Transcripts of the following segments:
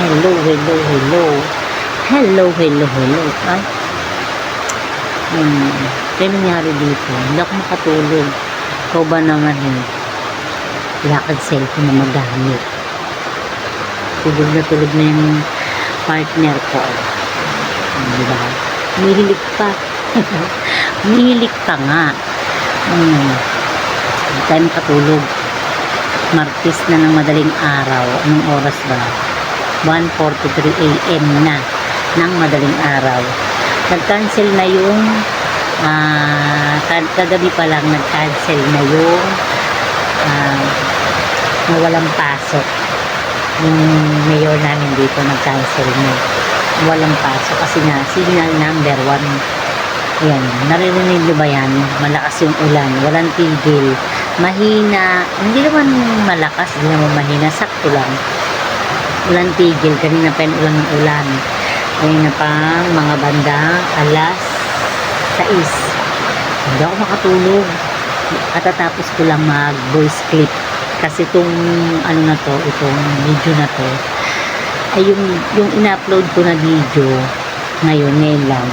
Hello, hello, hello. Hello, hello, hello. Ay, kaya nangyari dito. Hindi ako makatulog. Ikaw ba naman lakad cellphone na magamit. Tulog na yung partner ko. Diba? Humihilik pa. Humihilik pa nga. Hindi tayo makatulog. Martes na ng madaling araw. Anong oras ba? 1:43 AM na ng madaling araw. Nag-cancel na yung kagabi pa lang nag-cancel na yung walang pasok. Yung mayor namin dito nag-cancel na walang pasok kasi nga signal number 1. Yan, naririnig nyo ba yan? Malakas yung ulan, walang tigil, mahina, hindi naman malakas, hindi naman mahina, sakto lang, walang tigil. Kanina pa yung ulan ng ulan, kanina pang mga bandang alas 6, hindi ako makatulog. At tatapos ko lang mag voice clip kasi itong ano na to, itong video na to ay yung in-upload ko na video ngayon lang.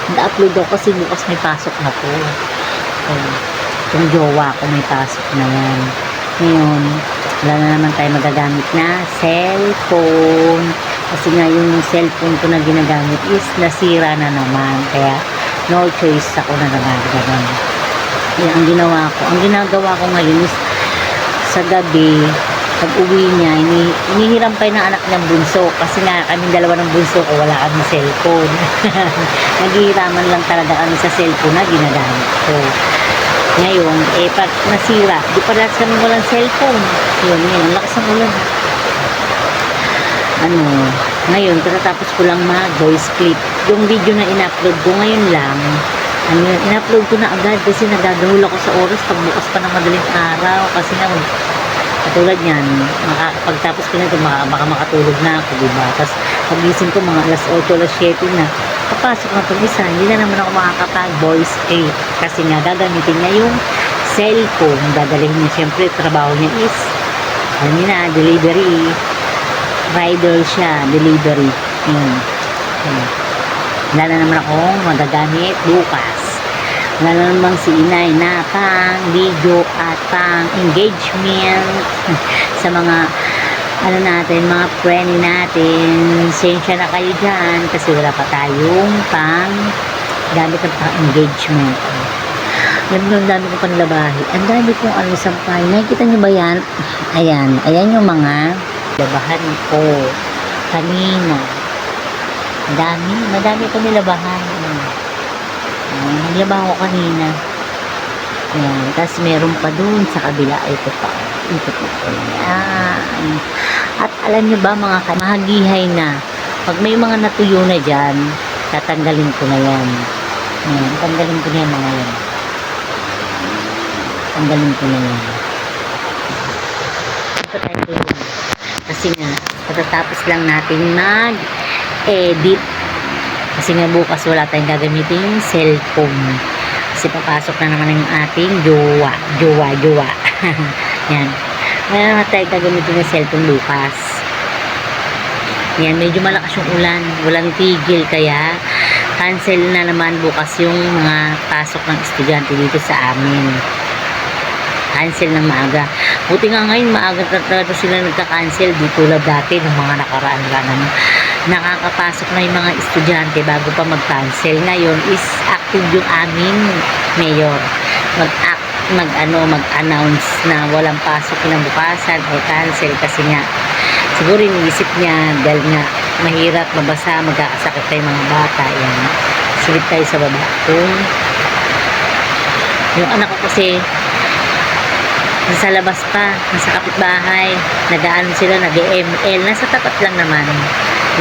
Na-upload ako kasi bukas may pasok na to. Itong jowa ko may pasok na yan. Ngayon, wala na naman tayo magagamit na cellphone. Kasi nga yung cellphone ko na ginagamit is nasira na naman. Kaya no choice ako na naman. Yan ang ginawa ko. Ang ginagawa ko ngayon is sa gabi, pag uwi niya, inihiram pa ng anak niyang bunso kasi nga kaming dalawa ng bunso ko wala kami cellphone. Naghihiraman lang talaga kami sa cellphone na ginagamit ko. Ngayon, pag nasira, di pa lahat kami walang cellphone. Yun, ang lakas ng ulan. Ngayon, katatapos ko lang mag-voice clip. Yung video na in-upload ko ngayon lang, in-upload ko na agad kasi nagagahul ako sa oras pagbukas pa ng madaling araw kasi nga katulad yan, pagtapos ko na ito baka makatulog na ako, diba? Tapos pagising ko mga alas 8, alas 7 na papasok na itong isa, hindi na naman ako makakapag voice clip kasi nga gagamitin niya yung cellphone. Dadalhin niya, syempre trabaho niya is delivery, rider siya, delivery. Wala na naman akong magagamit bukas. Wala na namang si inay na pang video at pang engagement sa mga mga friend natin. Sensya na kayo dyan kasi wala pa tayong pang gamit ng pang engagement. Ang dami kong panlabahi. Ang dami kong sampay. Nakikita nyo ba yan? Ayan yung mga labahan ko kanina. Madami ko nilabahan. Naglaba ko kanina. Ayan. Tapos meron pa dun sa kabila. Ito pa. Ayan. At alam nyo ba mga mahagihay na. Pag may mga natuyo na dyan, tatanggalin ko na yan. Ayan. Tanggalin ko na yan mga yan. Tanggalin ko na yan. Ito tayo. Kasi nga, patatapos lang natin mag-edit. Kasi nga bukas wala tayong gagamitin cellphone. Kasi papasok na naman yung ating jowa. Yan. Wala naman tayong gagamitin ng cellphone bukas. Yan, medyo malakas yung ulan. Walang tigil kaya cancel na naman bukas yung mga pasok ng estudyante dito sa amin. Cancel ng maaga. Buti nga ngayon maaga talaga sila nagka-cancel di tulad dati ng mga nakaraan nakakapasok na yung mga estudyante bago pa mag-cancel. Ngayon is active yung aming mayor. Mag-announce na walang pasok kinabukasan o cancel kasi nga siguro iniisip niya dahil nga mahirap mabasa, magkakasakit tayo mga bata. Yan. Silip tayo sa baba. Yung anak ko kasi nasa labas pa, nasa kapitbahay, nag-aano sila, nag-EML, nasa tapat lang naman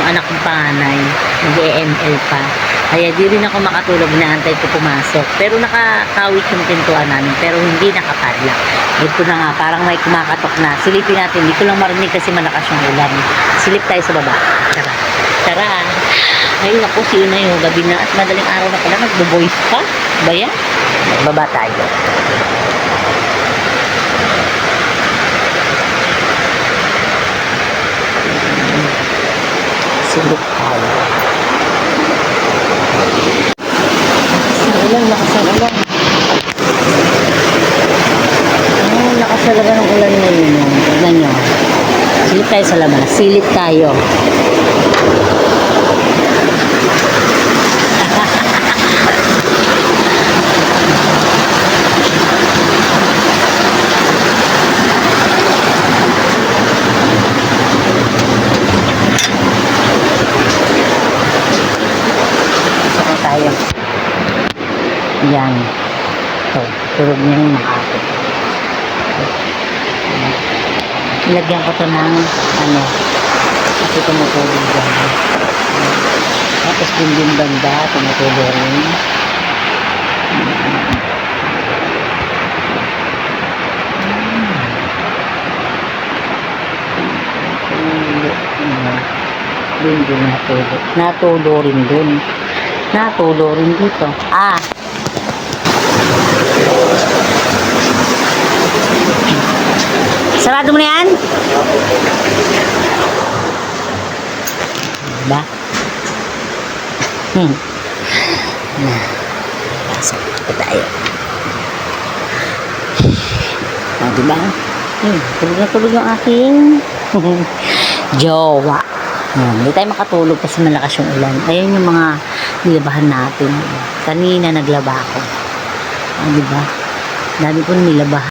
yung anak kong panganay, nag-EML pa, kaya di rin ako makatulog, naantay ko pumasok, pero nakakawit yung pintuan namin, pero hindi nakapadlock. Ito na nga, parang may kumakatok na, silipin natin, hindi ko lang marinig kasi malakas yung ulan. Silip tayo sa baba, tara. Ngayon ako, sino na yung gabi na at madaling araw na pala, nagbo-voice pa, ba yan? Baba tayo. Silip tayo. Lakas ng ulan. Lakas talaga ng ulan ngayon. Tignan nyo. Silip tayo sa labas. Silip tayo. Saka tayo. Yan. So, tulog niya yung makapit. Ilagyan ko to ng kasi tumutulog dyan. Tapos din banda, tumutulog rin. Din natulog. Natulog rin dun. Natulog rin dito. Sarado mo na yan? Diba? Pasok pa tayo. Diba? Tulog na tulog yung aking jowa. Hindi tayo makatulog kasi malakas yung ulan. Ayun yung mga nilabahan natin. Kanina naglaba ako. Diba? Dami ko nilabahan.